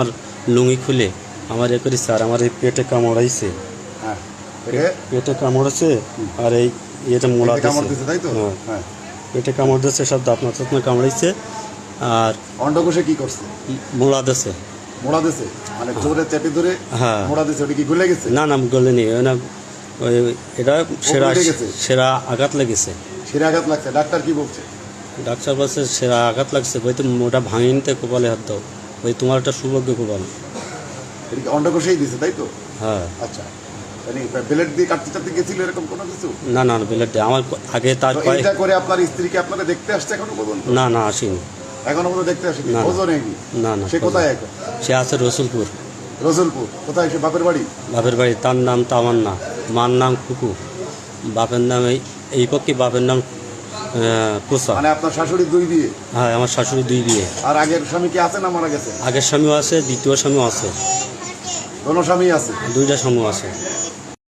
আমার লুঙ্গি খুলে আমার এ করেছে আর আমার এই পেটে কামড়াইছে। হ্যাঁ পেটে কামড়েছে আর এই এটা মোলা কামড় দিছে। দিছে তাই তো? হ্যাঁ, হ্যাঁ। পেটে কামড় দিচ্ছে, সব দাঁতনা টাতনা কামড়াইছে আর অন্ডকোষে কি করছে? মোলা দিছে। মোড়া দিছে মানে জোরে চেপে ধরে হ্যাঁ। মোড়া দিছে, ওটা কি গলে গেছে? না না গলেনি, না ওই এটা সেরা উঠে গেছে? সেরা আঘাত লেগেছে। শিরে আঘাত লাগছে, ডাক্তার কি বলছে? ডাক্তার বলছে সেরা আঘাত লাগছে, ওই তো ওটা ভাঙিনিতে কোপালে হাত দাও, ওই তোমার একটা সৌভাগ্য কোপাল। এটা কি অন্ডকোষেই দিছে তাই তো? হ্যাঁ। আচ্ছা, মানে ব্লেড দিয়ে কাটতে কাটতে গেছিল এরকম কোনো কিছু? না না ব্লেড দিয়ে আমার আগে তার তো কয়েক এইটা করে আপনার স্ত্রীকে আপনারা দেখতে আসছে এখনো পর্যন্ত? না না আসেনি। এখনো পর্যন্ত দেখতে আসেনি? না, না। খোঁজও নেয়নি? না না সে কোথায় এখন? সে আছে রসুলপুর। রসুলপুর কোথায়? সে বাপের বাড়ি? বাপের বাড়ি, তার নাম তামান্না, মার নাম কুকু, বাপের নাম এই পক্ষে বাপের নাম কোসা। মানে আপনার শাশুড়ি দুই বিয়ে? হ্যাঁ, আমার শাশুড়ি 2 বিয়ে। আর আগের স্বামী কি আছে না মারা গেছে? আগের স্বামীও আছে, দ্বিতীয় স্বামীও আছে, কোনো স্বামী আছে? 2টা স্বামীও আছে।